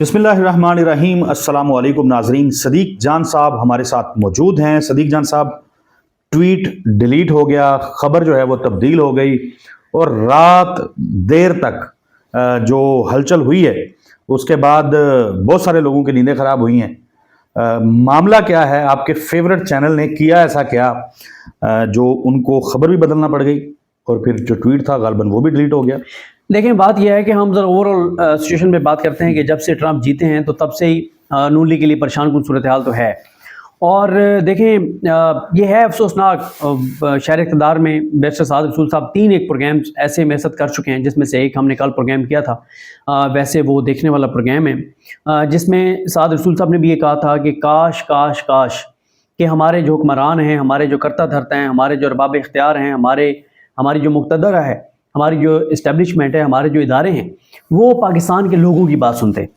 बिस्मिल्लाहिर्रहमानिर्रहीम। अस्सलाम वालेकुम नाजरीन। सदीक जान साहब हमारे साथ मौजूद हैं। सदीक जान साहब, ट्वीट डिलीट हो गया, खबर जो है वो तब्दील हो गई और रात देर तक जो हलचल हुई है उसके बाद बहुत सारे लोगों की नींदें ख़राब हुई हैं। मामला क्या है? आपके फेवरेट चैनल ने किया ऐसा क्या जो उनको खबर भी बदलना पड़ गई और फिर जो ट्वीट था गालबन वो भी डिलीट हो गया? देखें, बात यह है कि हम जरा ओवरऑल सिचुएशन पे बात करते हैं कि जब से ट्रंप जीते हैं तो तब से ही नून लीग के लिए परेशान कुन सूरत हाल तो है। और देखें, ये है अफसोसनाक, शहर इक़्तिदार में बैरिस्टर साद रसूल साहब 3 एक प्रोग्राम्स ऐसे मैसत कर चुके हैं, जिसमें से एक हमने कल प्रोग्राम किया था। वैसे वो देखने वाला प्रोग्राम है जिसमें साद रसूल साहब ने भी ये कहा था कि काश काश काश कि हमारे जो हुक्मरान हैं, हमारे जो करता धरता हैं, हमारे जो अरबाब इख्तियार हैं, हमारी जो मुक़्तदर है, हमारी जो इस्टेब्लिशमेंट है, हमारे जो इदारे हैं, वो पाकिस्तान के लोगों की बात सुनते,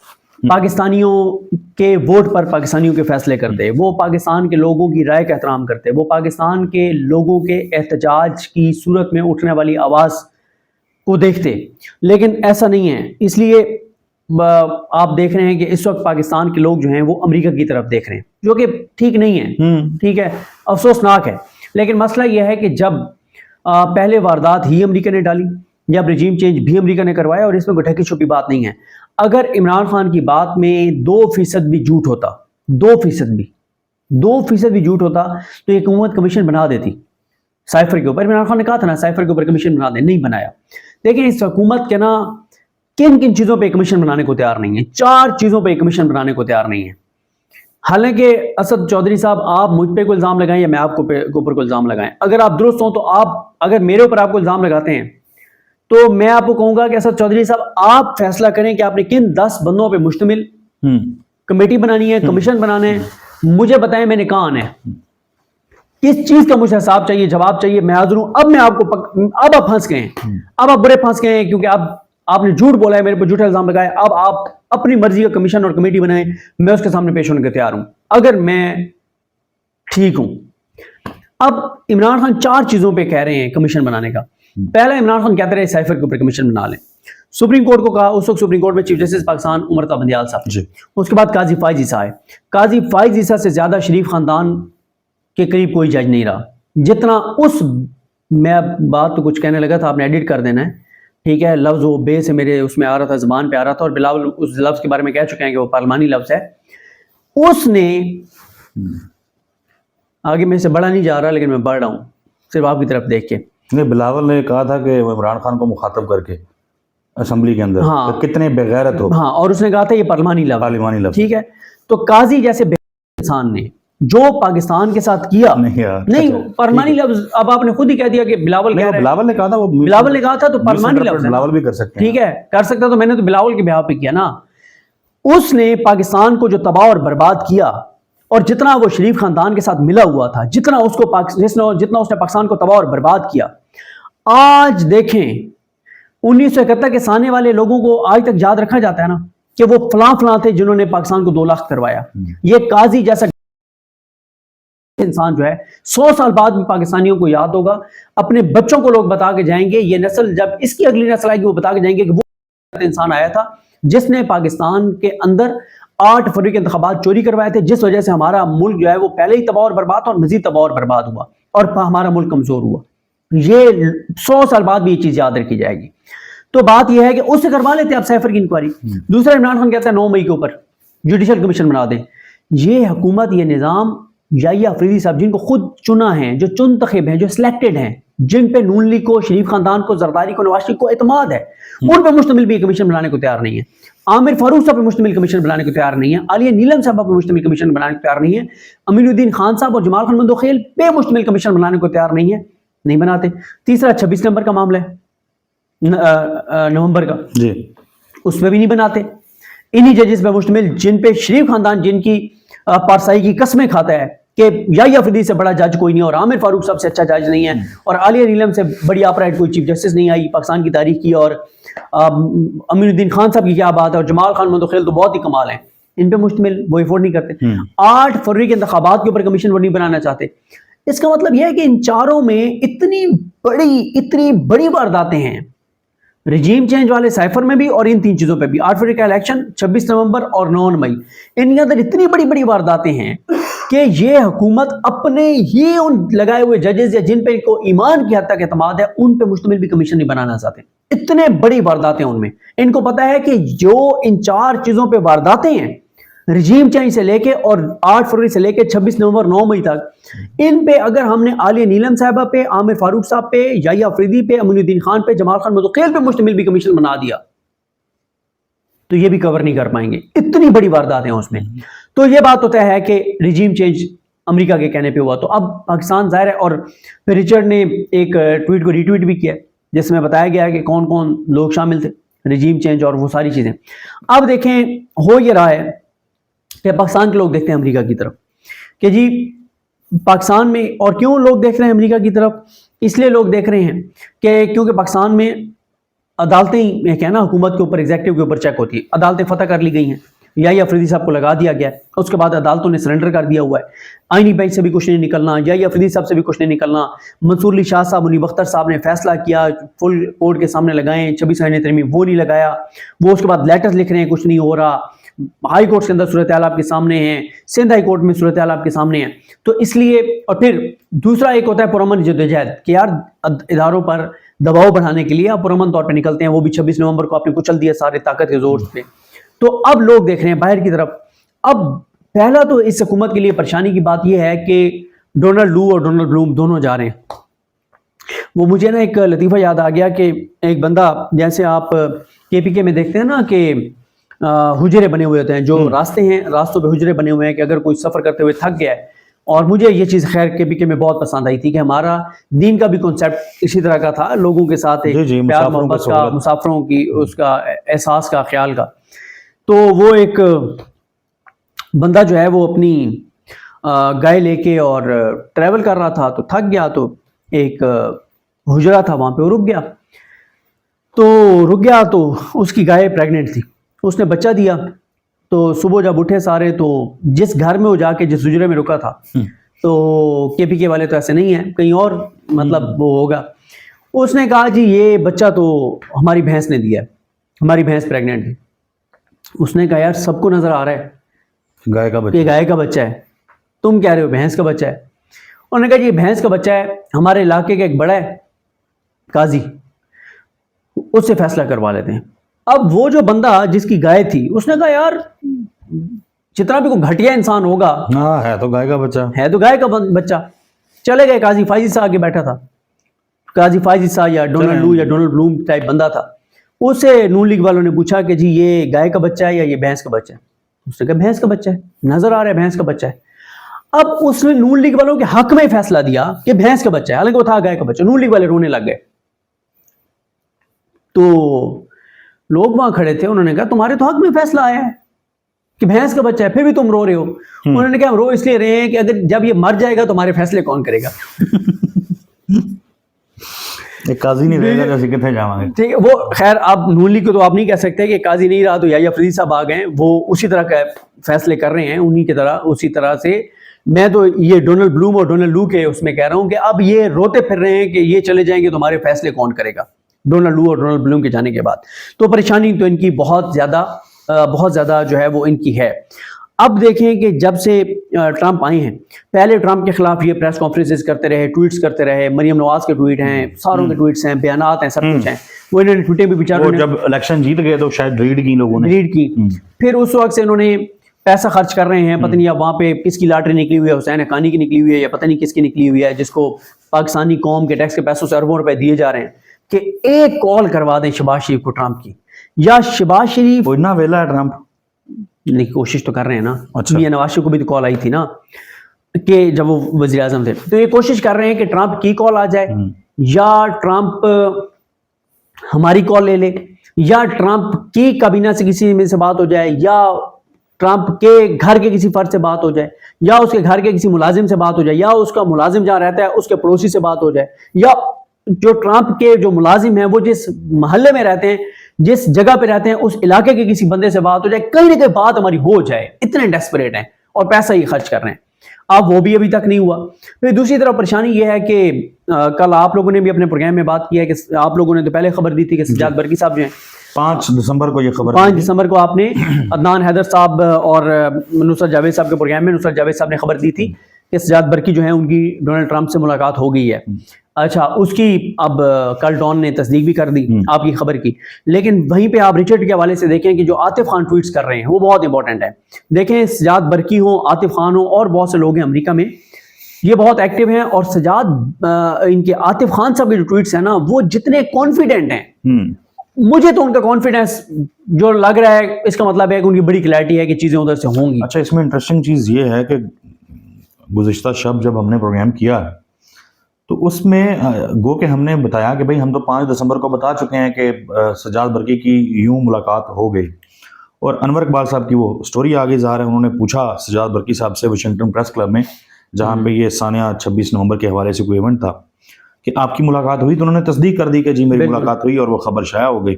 पाकिस्तानियों के वोट पर पाकिस्तानियों के फैसले करते, वो पाकिस्तान के लोगों की राय का एहतराम करते, वो पाकिस्तान के लोगों के एहतजाज की सूरत में उठने वाली आवाज़ को देखते। लेकिन ऐसा नहीं है, इसलिए आप देख रहे हैं कि इस वक्त पाकिस्तान के लोग जो हैं वो अमेरिका की तरफ देख रहे हैं, जो कि ठीक नहीं है, ठीक है, अफसोसनाक है। लेकिन मसला यह है कि जब पहले वारदात ही अमेरिका ने डाली, जब रजीम चेंज भी अमेरिका ने करवाया, और इसमें कोई ढकी छुपी बात नहीं है। अगर इमरान खान की बात में 2% भी झूठ होता, 2% भी झूठ होता तो ये हुकूमत कमीशन बना देती साइफर के ऊपर। इमरान खान ने कहा था ना साइफर के ऊपर कमीशन बना दे, नहीं बनाया। देखिए, इस हुकूमत के ना किन किन चीज़ों पर कमीशन बनाने को तैयार नहीं है, 4 चीज़ों पर कमीशन बनाने को तैयार नहीं है। हालांकि असद चौधरी साहब, आप मुझ पे कोई इल्ज़ाम लगाएं या मैं आपको ऊपर कोई इल्ज़ाम लगाएं, अगर आप दुरुस्त हों तो आप, अगर मेरे ऊपर आपको इल्ज़ाम लगाते हैं तो मैं आपको कहूंगा कि असद चौधरी साहब आप फैसला करें कि आपने किन 10 बंदों पे मुश्तमिल कमेटी बनानी है, कमीशन बनाने हैं, मुझे बताएं, मैंने कहाँ आना है, किस चीज़ का मुझे हिसाब चाहिए, जवाब चाहिए, मैं हाजिर हूँ। अब मैं आपको अब आप फंस गए हैं, अब आप बुरे फंस गए हैं, क्योंकि अब आपने झूठ बोला है, मेरे पर झूठा इल्ज़ाम लगाया। अब आप अपनी मर्जी का कमीशन और कमेटी बनाएं, मैं उसके सामने पेश होने को तैयार हूं अगर मैं ठीक हूं। अब इमरान खान 4 चीज़ों पे कह रहे हैं कमीशन बनाने का। पहला, इमरान खान कहते रहे साइफर के ऊपर कमीशन बना लें। सुप्रीम कोर्ट को कहा, उस वक्त सुप्रीम कोर्ट में चीफ जस्टिस पाकिस्तान उमर ता बंदियाल साहब, उसके बाद काजी फाइज ईसा आए। काजी फाइज ईसा से ज़्यादा शरीफ खानदान के करीब कोई जज नहीं रहा, जितना उस, मैं बात तो कुछ कहने लगा था, आपने एडिट कर देना है, ठीक है। लफ्ज़ वो बे से मेरे उसमें आ रहा था, ज़बान पे आ रहा था, और बिलावल उस लफ्ज़ के बारे में कह चुके हैं कि वो पार्लिमानी लफ्ज़ है। उसने, आगे मैं से बड़ा नहीं जा रहा लेकिन मैं बढ़ रहा हूँ सिर्फ आपकी तरफ देख के। नहीं, बिलावल ने कहा था कि इमरान खान को मुखातब करके असेंबली के अंदर, हाँ, तो कितने बेगैरत हो। हाँ, और उसने कहा था ये पार्लिमानी लफ्ज़, ठीक है। तो काजी जैसे इंसान ने जो पाकिस्तान के साथ किया, नहीं पार्लिमानी लफ्ज़, अब आपने खुद ही कह दिया कि बिलावल कह रहे हैं, बिलावल ने कहा था, वो बिलावल ने कहा था, तो पार्लिमानी लफ्ज़ बिलावल भी कर सकते हैं, ठीक है, कर सकता, तो मैंने तो बिलावल के बिहाफ पे किया ना। उसने पाकिस्तान को जो तबाह और बर्बाद किया, और जितना वो शरीफ खानदान के साथ मिला हुआ था, जितना उसने पाकिस्तान को तबाह और बर्बाद किया, आज देखें 1971 के साने वाले लोगों को आज तक याद रखा जाता है ना कि वो फलां थे जिन्होंने पाकिस्तान को 2 लाख करवाया। ये काजी जैसा इंसान जो है 100 साल बाद भी पाकिस्तानियों को याद होगा, अपने बच्चों को लोग बता के जाएंगे, ये नस्ल जब इसकी अगली नस्ल आएगी वो बता के जाएंगे कि वो इंसान आया था जिसने पाकिस्तान के अंदर 8 फरवरी के इंतखाबात चोरी करवाए थे, जिस वजह से हमारा मुल्क जो है वो पहले ही तबाह और बर्बाद और मजीद तबाह और बर्बाद हुआ और हमारा मुल्क कमजोर हुआ। ये 100 साल बाद भी ये चीज याद रखी जाएगी। तो बात यह है कि उससे करवा लेते आप साइफर की इंक्वायरी। दूसरा, इमरान खान कहता है 9 मई के ऊपर जुडिशल कमीशन बना दें। ये हुकूमत, ये निज़ाम, याहिया अफरीदी साहब जिनको खुद चुना है, जो चुनतखब हैं, जो सिलेक्टेड हैं, जिन पे नून लीग को, शरीफ खानदान को, जरदारी को, नवाज शरीफ को एतमाद है, उन पे मुश्तमिल भी कमीशन बनाने को तैयार नहीं है। आमिर फारूक साहब पे मुश्तमिल कमीशन बनाने को तैयार नहीं है। आलिया नीलम साहब पे मुश्तमिल कमीशन बनाने को तैयार नहीं है। अमीनुद्दीन खान साहब और जमाल खान मंदोखेल पे मुश्तमिल कमीशन बनाने को तैयार नहीं है, नहीं बनाते। तीसरा, 26 नंबर का मामला है, नवंबर का जी, उस पर भी नहीं बनाते। इन्हीं जजेस पे मुश्तमिल जिन पे शरीफ खानदान, जिनकी पारसाई की कस्में खाता है कि याहिया अफरीदी से बड़ा जज कोई नहीं, और आमिर फारूक साहब से अच्छा जज नहीं है, और आलिया नीलम से बड़ी आपराइट कोई चीफ जस्टिस नहीं आई पाकिस्तान की तारीख की, और अमीनुद्दीन खान साहब की क्या बात है, और जमाल खान मंदोखेल तो बहुत ही कमाल है, इन पे मुश्तमिल वो अफोर्ड नहीं करते। 8 फरवरी के इंतखाबात के ऊपर कमीशन वो नहीं बनाना चाहते। इसका मतलब यह है कि इन चारों में इतनी बड़ी वारदातें हैं رجیم چینج والے سائفر میں بھی اور ان 3 چیزوں پہ بھی. 8 فروری کا الیکشن، 26 نومبر اور 9 مئی، ان کے اندر اتنی بڑی بڑی وارداتیں ہیں کہ یہ حکومت اپنے ہی ان لگائے ہوئے ججز یا جن پہ کو ایمان کی حد تک اعتماد ہے ان پہ مشتمل بھی کمیشن نہیں بنانا چاہتے. اتنے بڑی وارداتیں ان میں. ان کو پتا ہے کہ جو ان 4 چیزوں پہ وارداتیں ہیں، رجیم چینج سے لے کے اور 8 فروری سے لے کے 26 نومبر 9 مئی تک، ان پہ اگر ہم نے عالیہ نیلم صاحبہ پہ، عامر فاروق صاحب پہ، یحییٰ افریدی پہ، امین الدین خان پہ، جمال خان متوکیل پہ مشتمل بھی کمیشن بنا دیا تو یہ بھی کور نہیں کر پائیں گے. اتنی بڑی واردات ہیں اس میں. تو یہ بات ہوتا ہے کہ رجیم چینج امریکہ کے کہنے پہ ہوا. تو اب پاکستان ظاہر ہے، اور رچرڈ نے ایک ٹویٹ کو ری ٹویٹ بھی کیا جس میں بتایا گیا کہ کون کون لوگ شامل تھے رجیم چینج اور وہ ساری چیزیں. اب دیکھیں ہو یہ رہا ہے کہ پاکستان کے لوگ دیکھتے ہیں امریکہ کی طرف کہ جی پاکستان میں، اور کیوں لوگ دیکھ رہے ہیں امریکہ کی طرف؟ اس لیے لوگ دیکھ رہے ہیں کہ کیونکہ پاکستان میں عدالتیں کہنا حکومت کے اوپر، ایگزیکٹو کے اوپر چیک ہوتی ہے. عدالتیں فتح کر لی گئی ہیں، یحییٰ افریدی صاحب کو لگا دیا گیا ہے، اس کے بعد عدالتوں نے سرنڈر کر دیا ہوا ہے. آئینی بینچ سے بھی کچھ نہیں نکلنا، یحییٰ افریدی صاحب سے بھی کچھ نہیں نکلنا. منصور علی شاہ صاحب، منیب اختر صاحب نے فیصلہ کیا، فل کورٹ کے سامنے لگائیں، 26 آئینی ترمیم وہ نہیں لگایا. وہ اس کے بعد لیٹرز لکھ رہے ہیں، کچھ نہیں ہو رہا. ہائی کورٹ کے اندر صورتحال آپ کے سامنے ہیں، سندھ ہائی کورٹ میں صورتحال آپ کے سامنے ہیں. تو اس لیے، اور پھر دوسرا ایک ہوتا ہے پرامن جدوجہد کہ یار اداروں پر دباؤ بڑھانے کے لیے آپ پرامن طور پہ نکلتے ہیں. وہ بھی 26 نومبر کو آپ نے کچل دیا سارے طاقت کے زور پہ. تو اب لوگ دیکھ رہے ہیں باہر کی طرف. اب پہلا تو اس حکومت کے لیے پریشانی کی بات یہ ہے کہ ڈونلڈ لو اور ڈونلڈ بلوم دونوں جا رہے ہیں. وہ مجھے نا ایک لطیفہ یاد آ گیا کہ ایک بندہ، جیسے آپ کے پی کے میں دیکھتے ہیں نا کہ حجرے بنے ہوئے ہوتے ہیں، جو راستے ہیں، راستوں پہ حجرے بنے ہوئے ہیں کہ اگر کوئی سفر کرتے ہوئے تھک گیا ہے. اور مجھے یہ چیز خیر کے پی کے میں بہت پسند آئی تھی کہ ہمارا دین کا بھی کنسیپٹ اسی طرح کا تھا، لوگوں کے ساتھ ایک پیار محبت کا، مسافروں کی اس کا احساس کا، خیال کا. تو وہ ایک بندہ جو ہے وہ اپنی گائے لے کے اور ٹریول کر رہا تھا، تو تھک گیا، تو ایک حجرہ تھا وہاں پہ، وہ رک گیا تو اس کی گائے پریگننٹ تھی. اس نے بچہ دیا. تو صبح جب اٹھے سارے، تو جس گھر میں وہ جا کے جس حجرے میں رکا تھا، تو کے پی کے والے تو ایسے نہیں ہیں، کہیں اور مطلب وہ ہوگا. اس نے کہا جی یہ بچہ تو ہماری بھینس نے دیا ہے، ہماری بھینس پریگننٹ ہے. اس نے کہا یار سب کو نظر آ رہا ہے گائے کا بچہ، یہ گائے کا بچہ ہے، تم کہہ رہے ہو بھینس کا بچہ ہے. انہوں نے کہا جی یہ بھینس کا بچہ ہے، ہمارے علاقے کا ایک بڑا ہے قاضی، اس سے فیصلہ کروا لیتے ہیں. اب وہ جو بندہ جس کی گائے تھی، اس نے کہا یار جتنا بھی کوئی گھٹیا انسان ہوگا، ہے تو گائے کا بچہ، ہے تو گائے کا بچہ. چلے گئے، قاضی فائزی صاحب آگے بیٹھا تھا. قاضی فائزی صاحب یا ڈونلڈ لو یا ڈونلڈ بلوم ٹائپ بندہ تھا. اسے نون لیگ والوں نے پوچھا کہ جی یہ گائے کا بچہ ہے یا یہ بھینس کا بچہ ہے؟ اس نے کہا بھینس کا بچہ ہے، نظر آ رہا ہے بھینس کا بچہ ہے. اب اس نے نون لیگ والوں کے حق میں فیصلہ دیا کہ بھینس کا بچہ ہے، حالانکہ وہ تھا گائے کا بچہ. نون لیگ والے رونے لگ گئے. تو لوگ وہاں کھڑے تھے، انہوں نے کہا تمہارے تو حق میں فیصلہ آیا ہے کہ بھینس کا بچہ ہے، پھر بھی تم رو رہے ہو. انہوں نے کہا ہم رو اس لیے رہے ہیں کہ اگر جب یہ مر جائے گا تو ہمارے فیصلے کون کرے گا؟ ایک قاضی نہیں رہے گا جیسے کتنے جاؤں گے. ٹھیک ہے، وہ خیر آپ نون لیگ کو تو آپ نہیں کہہ سکتے کہ قاضی نہیں رہا تو یحییٰ افریدی صاحب آ گئے، وہ اسی طرح کا فیصلے کر رہے ہیں انہی کی طرح، اسی طرح سے. میں تو یہ ڈونلڈ بلوم اور ڈونلڈ لو کے اس میں کہہ رہا ہوں کہ اب یہ روتے پھر رہے ہیں کہ یہ چلے جائیں گے تو ہمارے فیصلے کون کرے گا ڈونلڈ لو اور ڈونلڈ بلوم کے جانے کے بعد. تو پریشانی تو ان کی بہت زیادہ جو ہے وہ ان کی ہے. اب دیکھیں کہ جب سے ٹرمپ آئے ہیں، پہلے ٹرمپ کے خلاف یہ پریس کانفرنسز کرتے رہے، ٹویٹس کرتے رہے، مریم نواز کے ٹویٹ ہیں، ساروں کے ٹویٹس ہیں، بیانات ہیں، سب کچھ ہیں. وہ انہوں نے ٹویٹیں بھی بیچاروں نے جب الیکشن جیت گئے تو شاید ریڈ کی لوگوں نے، ریڈ کی. پھر اس وقت سے انہوں نے پیسہ خرچ کر رہے ہیں، پتہ نہیں اب وہاں پہ کس کی لاٹری نکلی ہوئی ہے، حسین حقانی کی نکلی ہوئی ہے یا پتہ نہیں کس کی نکلی ہوئی ہے، جس کو پاکستانی قوم کے ٹیکس کے پیسوں سے اربوں روپے دیے جا رہے ہیں کہ ایک کال کروا دیں شہباز شریف کو ٹرمپ کی، یا شہباز شریف وہ اتنا ویلا ہے ٹرمپ. نہیں کوشش تو کر رہے ہیں نا. اچھا. میاں نواز شریف کو بھی تو کال آئی تھی نا کہ جب وہ وزیر اعظم تھے، تو یہ کوشش کر رہے ہیں کہ ٹرمپ کی کال آ جائے، یا ٹرمپ ہماری کال لے لے، یا ٹرمپ کی کابینہ سے کسی میں سے بات ہو جائے، یا ٹرمپ کے گھر کے کسی فرد سے بات ہو جائے، یا اس کے گھر کے کسی ملازم سے بات ہو جائے، یا اس کا ملازم جہاں رہتا ہے اس کے پڑوسی سے بات ہو جائے، یا جو ٹرمپ کے جو ملازم ہیں وہ جس محلے میں رہتے ہیں، جس جگہ پہ رہتے ہیں، اس علاقے کے کسی بندے سے بات ہو جائے، کہیں نہ کہیں بات ہماری ہو جائے. اتنے ڈیسپریٹ ہیں اور پیسہ ہی خرچ کر رہے ہیں. اب वो भी अभी तक नहीं हुआ। फिर दूसरी तरफ परेशानी ये है कि कल आप लोगों ने भी अपने प्रोग्राम में बात किया है कि आप लोगों ने तो पहले खबर दी थी कि सज्जाद बरकी साहब जो हैं 5 दिसंबर को ये खबर 5 दिसंबर को आपने अदनान हैदर साहब और नुसरत जावेद साहब के प्रोग्राम में नुसरत जावेद साहब ने खबर दी थी कि सज्जाद बरकी जो है उनकी डोनाल्ड ट्रंप से मुलाकात हो गई है। अच्छा, उसकी अब कल डॉन ने तस्दीक भी कर दी आपकी खबर की। लेकिन वहीं पे आप रिचर्ड के हवाले से देखें कि जो आतिफ खान ट्वीट्स कर रहे हैं वो बहुत इंपॉर्टेंट है। देखें, सज्जाद बरकी हो, आतिफ खान हो और बहुत से लोग हैं अमेरिका में, ये बहुत एक्टिव हैं। और सज्जाद इनके आतिफ खान साहब के जो ट्वीट्स हैं ना, वो जितने कॉन्फिडेंट हैं, मुझे तो उनका कॉन्फिडेंस जो लग रहा है इसका मतलब है कि उनकी बड़ी क्लैरिटी है कि चीज़ें उधर से होंगी। अच्छा, इसमें इंटरेस्टिंग चीज़ ये है कि गुज़िश्ता शब जब हमने प्रोग्राम किया तो उसमें गो के हमने बताया कि भाई हम तो 5 दिसंबर को बता चुके हैं कि सज्जाद बरकी की यूं मुलाकात हो गई, और अनवर इकबाल साहब की वो स्टोरी आगे ज़ाहिर है उन्होंने पूछा सज्जाद बरकी साहब से वाशिंगटन प्रेस क्लब में, जहाँ पे ये सानिया 26 नवंबर के हवाले से कोई इवेंट था, कि आपकी मुलाकात हुई, तो उन्होंने तस्दीक कर दी कि जी मेरी मुलाकात हुई और वो खबर शाया हो गई।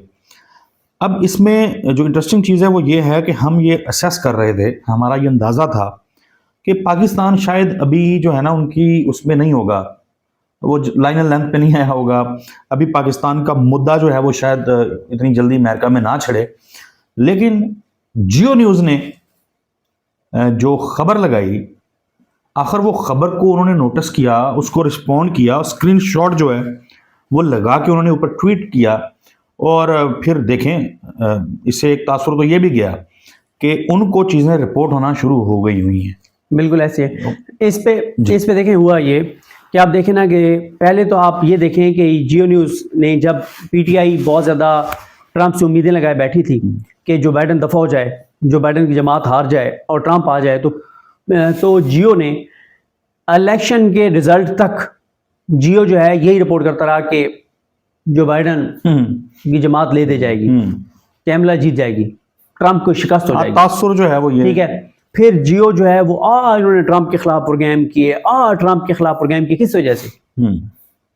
अब इसमें जो इंटरेस्टिंग चीज़ है वो ये है कि हम ये असेस कर रहे थे, हमारा ये अंदाज़ा था कि पाकिस्तान शायद अभी जो है ना उनकी उसमें नहीं होगा, वो लाइन एंड लेंथ पे नहीं आया होगा, अभी पाकिस्तान का मुद्दा जो है वो शायद इतनी जल्दी अमेरिका में ना छिड़े। लेकिन जियो न्यूज़ ने जो खबर लगाई, आखिर वो खबर को उन्होंने नोटिस किया, उसको रिस्पॉन्ड किया, स्क्रीनशॉट जो है वो लगा के उन्होंने ऊपर ट्वीट किया, और फिर देखें इससे एक तासुर तो ये भी गया कि उनको चीज़ें रिपोर्ट होना शुरू हो गई हुई हैं। बिल्कुल ऐसे है। इस पे देखें हुआ ये कि आप देखें ना कि पहले तो आप ये देखें कि जियो न्यूज़ ने जब पीटीआई बहुत ज़्यादा ट्रंप से उम्मीदें लगाए बैठी थी कि जो बाइडन दफ़ा हो जाए, जो बाइडन की जमात हार जाए और ट्रंप आ जाए, तो जियो ने इलेक्शन के रिजल्ट तक जियो जो है यही रिपोर्ट करता रहा कि जो बाइडन की जमात ले दे जाएगी, कैमला जीत जाएगी, ट्रंप को शिकस्त हो जाएगी। तासुर जो है वो ये, ठीक है। फिर जियो जो है वो इन्होंने ट्रंप के खिलाफ प्रोग्राम किए, ट्रंप के खिलाफ प्रोग्राम किए। किस वजह से?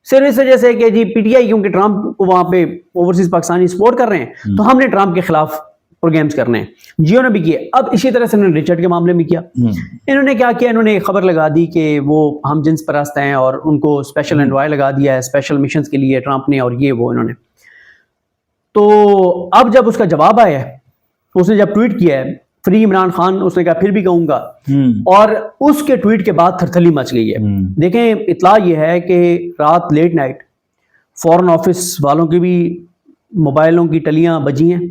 सिर्फ इस वजह से कि जी पीटीआई क्योंकि ट्रंप को वहां पे ओवरसीज पाकिस्तानी सपोर्ट कर रहे हैं, तो हमने ट्रंप के खिलाफ प्रोग्राम्स करने हैं। जियो ने भी किए। अब इसी तरह से उन्होंने रिचर्ड के मामले में किया। इन्होंने क्या किया, इन्होंने एक खबर लगा दी कि वो हम जिन्स परस्त हैं और उनको स्पेशल एनवाय लगा दिया है स्पेशल मिशंस के लिए ट्रंप ने, और ये वो इन्होंने। तो अब जब उसका जवाब आया है, उसने जब ट्वीट किया है फ्री इमरान खान, उसने कहा फिर भी कहूंगा, और उसके ट्वीट के बाद थरथली मच गई है। देखें, इतला ये है कि रात लेट नाइट फॉरेन ऑफिस वालों की भी मोबाइलों की टलियां बजी हैं,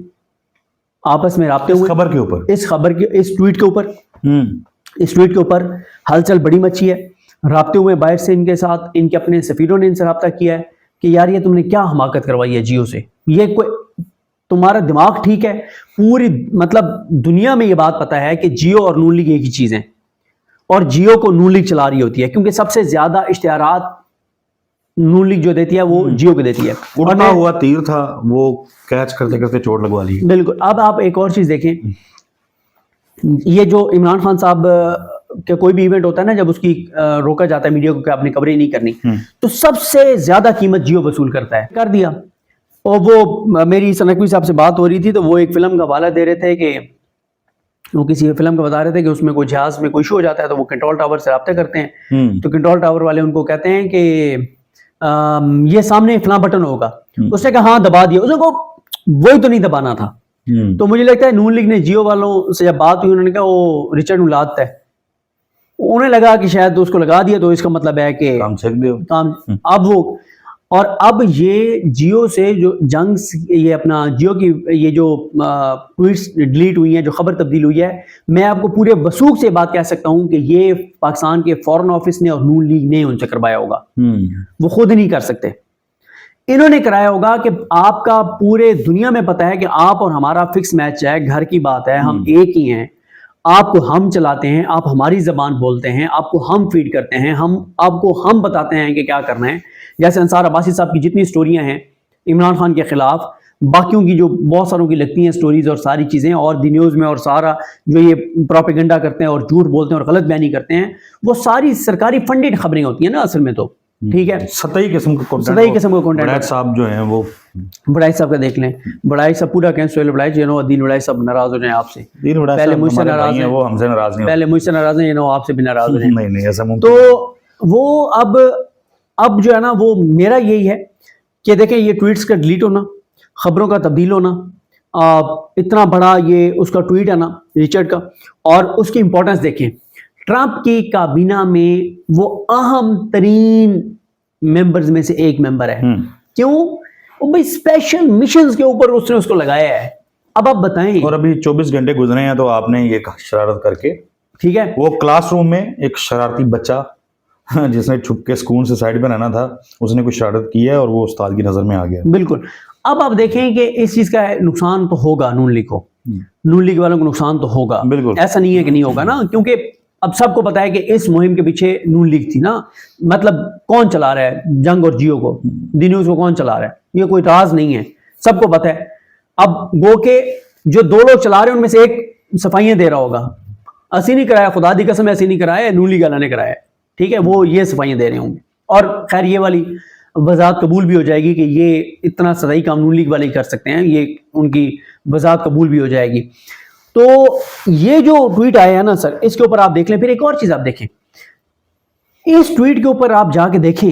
आपस में राब्ते हुए खबर के ऊपर, इस ट्वीट के ऊपर, इस ट्वीट के ऊपर हलचल बड़ी मची है। राब्ते हुए बाहर से इनके साथ, इनके अपने सफीरों ने इनसे रब्ता किया है कि यार ये तुमने क्या हमाकत करवाई है जियो से, ये कोई तुम्हारा दिमाग ठीक है? पूरी मतलब दुनिया में ये बात पता है कि जियो और नून लीग एक ही चीज़ है, और जियो को नून लीग चला रही होती है, क्योंकि सबसे ज्यादा इश्तिहारात नून लीग जो देती है वो जियो को देती है। उड़ता हुआ तीर था, वो कैच करते करते चोट लगवा ली। बिल्कुल। अब आप एक और चीज देखें, ये जो इमरान खान साहब के कोई भी इवेंट होता है ना, जब उसकी रोका जाता है मीडिया को कि आपने कवरेज नहीं करनी, तो सबसे ज्यादा कीमत जियो वसूल करता है। कर दिया। और वो मेरी सनकवी साहब से बात हो रही थी, तो वो एक फिल्म का हवाला दे रहे थे कि वो किसी फिल्म का बता रहे थे कि उसमें कोई जहाज में कोई इशू हो जाता है तो वो कंट्रोल टावर से रब्ता करते हैं, तो कंट्रोल टावर वाले उनको कहते हैं कि ये सामने फलां बटन होगा। उसने कहा हाँ दबा दिया, उसने कहा वही तो नहीं दबाना था। तो मुझे लगता है नून लीग ने जियो वालों से जब बात हुई, उन्होंने कहा वो रिचर्ड उलाद है, उन्हें लगा कि शायद उसको लगा दिया तो इसका मतलब है कि काम अब वो, और अब ये जियो से जो जंग, ये अपना जियो की ये जो ट्वीट्स डिलीट हुई हैं, जो खबर तब्दील हुई है, मैं आपको पूरे वसूख से बात कह सकता हूं कि ये पाकिस्तान के फॉरेन ऑफिस ने और नून लीग ने उनसे करवाया होगा। वो खुद नहीं कर सकते, इन्होंने कराया होगा कि आपका पूरे दुनिया में पता है कि आप और हमारा फिक्स मैच है, घर की बात है, हम एक ही हैं, आपको हम चलाते हैं, आप हमारी जबान बोलते हैं, आपको हम फीड करते हैं, आपको हम बताते हैं कि क्या करना है। जैसे अंसार अब्बासी साहब की जितनी स्टोरियां हैं इमरान खान के खिलाफ, बाकियों की जो बहुत सारों की लगती हैं स्टोरीज और सारी चीज़ें, और दी न्यूज़ में और सारा जो ये प्रोपेगेंडा करते हैं और झूठ बोलते हैं और गलत बयानी करते हैं, वो सारी सरकारी फंडेड खबरें होती हैं ना असल में, तो ठीक है, सतही किस्म का कंटेंट साहब जो हैं वो بڑائی صاحب کا دیکھ لیں, بڑائی صاحب پورا کہیں سہیل بڑائی جو ہے دین بڑائی صاحب ناراض ہو جائیں آپ سے, دین بڑا پہلے مجھ سے ناراض ہیں, وہ ہم سے ناراض نہیں, پہلے مجھ سے ناراض ہیں, آپ سے بھی ناراض ہو جائیں. نہیں نہیں ایسا ممکن. تو وہ اب جو ہے نا وہ میرا یہی ہے کہ دیکھیں یہ ٹویٹس کا ڈیلیٹ ہونا, خبروں کا تبدیل ہونا, اتنا بڑا یہ اس کا ٹویٹ ہے نا رچرڈ کا, اور اس کی امپورٹنس دیکھیں. ٹرمپ کی کابینہ میں وہ اہم ترین ممبرز میں سے ایک ممبر ہے. کیوں؟ وہ بھائی اسپیشل مشنز کے اوپر اس نے اس کو لگایا ہے. اب آپ بتائیں, اور ابھی 24 گھنٹے گزرے ہیں تو آپ نے یہ شرارت کر کے, ٹھیک ہے, وہ کلاس روم میں ایک شرارتی بچہ جس نے چھپ کے سکون سے سائڈ پہ رہنا تھا, اس نے کچھ شرارت کی ہے اور وہ استاد کی نظر میں آ گیا. بالکل. اب آپ دیکھیں کہ اس چیز کا نقصان تو ہوگا نون لیگ کو, نون لیگ والوں کو نقصان تو ہوگا, بالکل ایسا نہیں ہے کہ نہیں ہوگا نا, کیونکہ اب سب کو پتا ہے کہ اس مہم کے پیچھے نون لیگ تھی نا. مطلب کون چلا رہا ہے جنگ اور جیو کو, دی نیوز کو کون چلا رہا ہے, یہ کوئی راز نہیں ہے, سب کو پتا ہے. اب گو کہ جو دو لوگ چلا رہے ہیں ان میں سے ایک صفائیاں دے رہا ہوگا, ایسی نہیں کرایا, خدا دی قسم ایسی نہیں کرایا, نون لیگ والا نے کرایا, ٹھیک ہے, وہ یہ صفائیاں دے رہے ہوں گے. اور خیر یہ والی وضاحت قبول بھی ہو جائے گی کہ یہ اتنا سزائی کام نون لیگ والے ہی کر سکتے ہیں, یہ ان کی وضاحت قبول بھی ہو جائے گی. تو یہ جو ٹویٹ آیا ہے نا سر, اس کے اوپر آپ دیکھ لیں. پھر ایک اور چیز آپ دیکھیں, اس ٹویٹ کے اوپر آپ جا کے دیکھیں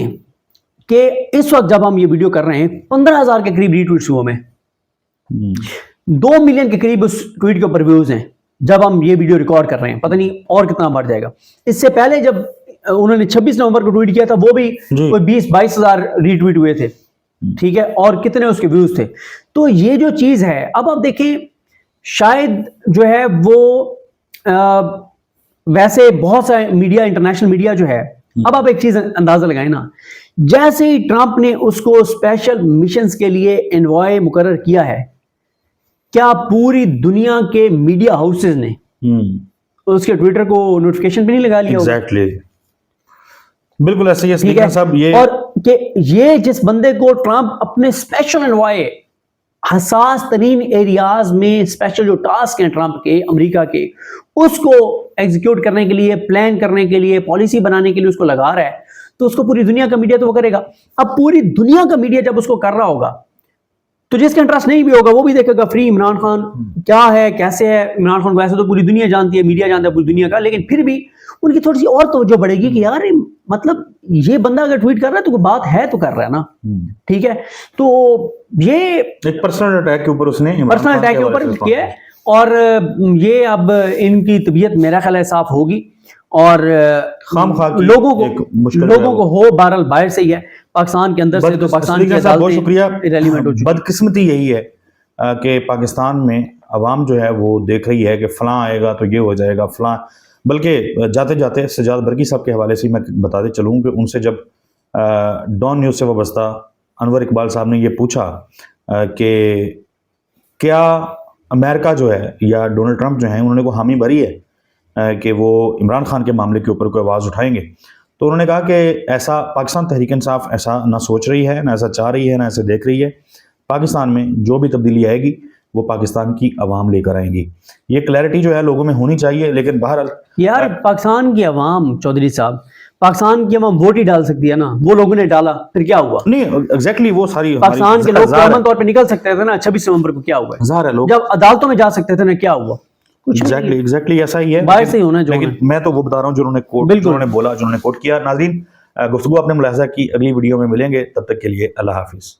کہ اس وقت جب ہم یہ ویڈیو کر رہے ہیں 15,000 کے قریب ری ٹویٹس ہوئے میں, 2 ملین کے قریب اس ٹویٹ کے اوپر ویوز ہیں جب ہم یہ ویڈیو ریکارڈ کر رہے ہیں. پتہ نہیں اور کتنا بڑھ جائے گا. اس سے پہلے جب انہوں نے 26 نومبر کو ٹویٹ کیا تھا, وہ بھی کوئی 20-22 ہزار ری ٹویٹ ہوئے تھے, ٹھیک ہے, اور کتنے اس کے ویوز تھے. تو یہ جو چیز ہے, اب آپ دیکھیں شاید جو ہے وہ ویسے بہت سا میڈیا, انٹرنیشنل میڈیا جو ہے, اب آپ ایک چیز اندازہ لگائیں نا, جیسے ہی ٹرمپ نے اس کو اسپیشل مشنز کے لیے انوائے مقرر کیا ہے, کیا پوری دنیا کے میڈیا ہاؤسز نے اس کے ٹویٹر کو نوٹیفیکیشن بھی نہیں لگا لیا؟ ایگزیکٹلی, بالکل ایسے ہی ٹھیک ہے. صاحب. یہ اور کہ یہ جس بندے کو ٹرمپ اپنے اسپیشل انوائے حساس ترین ایریاز میں, اسپیشل جو ٹاسک ہیں ٹرمپ کے, امریکہ کے, اس کو ایگزیکیوٹ کرنے کے لیے, پلان کرنے کے لیے, پالیسی بنانے کے لیے اس کو لگا رہا ہے, تو اس کو پوری دنیا کا میڈیا تو وہ کرے گا. اب پوری دنیا کا میڈیا جب اس کو کر رہا ہوگا, تو جس کا انٹرسٹ نہیں بھی ہوگا وہ بھی دیکھے گا فری عمران خان کیا ہے, کیسے ہے. عمران خان کو ویسے تو پوری دنیا جانتی ہے, میڈیا جانتا ہے پوری دنیا کا, لیکن پھر بھی ان کی تھوڑی سی اور توجہ بڑھے گی کہ یار مطلب یہ بندہ اگر ٹویٹ کر رہا ہے تو کوئی بات ہے تو کر رہا ہے نا, ٹھیک ہے. تو یہ ایک پرسنل اٹیک کے اوپر اس نے, پرسنل اٹیک کے اوپر کیا ہے, اور یہ اب ان کی طبیعت میرا خیال ہے صاف ہوگی, اور لوگوں کو ہو بہرحال باہر سے ہی ہے, پاکستان کے اندر سے تو پاکستان کی بہت شکریہ. بدقسمتی یہی ہے کہ پاکستان میں عوام جو ہے وہ دیکھ رہی ہے کہ فلاں آئے گا تو یہ ہو جائے گا فلاں. بلکہ جاتے جاتے سجاد برقی صاحب کے حوالے سے میں بتاتے چلوں کہ ان سے جب ڈان نیوز سے وابستہ انور اقبال صاحب نے یہ پوچھا کہ کیا امریکہ جو ہے یا ڈونلڈ ٹرمپ جو ہیں انہوں نے کو حامی بھری ہے کہ وہ عمران خان کے معاملے کے اوپر کوئی آواز اٹھائیں گے, تو انہوں نے کہا کہ ایسا پاکستان تحریک انصاف ایسا نہ سوچ رہی ہے, نہ ایسا چاہ رہی ہے, نہ ایسے دیکھ رہی ہے. پاکستان میں جو بھی تبدیلی آئے گی وہ پاکستان کی عوام لے کر آئیں گی. یہ کلیئرٹی جو ہے لوگوں میں ہونی چاہیے. لیکن بہرحال یار پاکستان کی عوام, چودھری صاحب, پاکستان کی عوام ووٹ ہی ڈال سکتی ہے نا, وہ لوگوں نے ڈالا پھر کیا ہوا؟ نہیں ایگزیکٹلی وہ ساری پاکستان کے لوگ امن طور پہ نکل سکتے تھے نا, 26 نومبر کو کیا ہوا؟ ہزار ہے لوگ جب عدالتوں میں جا سکتے تھے نا, کیا ہوا؟ ایگزیکٹلی ایسا ہی ہے, باہر سے ہی ہونا جو لیکن میں تو وہ بتا رہا ہوں جنہوں نے کوٹ, جنہوں نے بولا, جنہوں نے کوٹ کیا. ناظرین گفتگو آپ نے ملاحظہ کی, اگلی ویڈیو میں ملیں گے, تب تک کے لیے اللہ حافظ.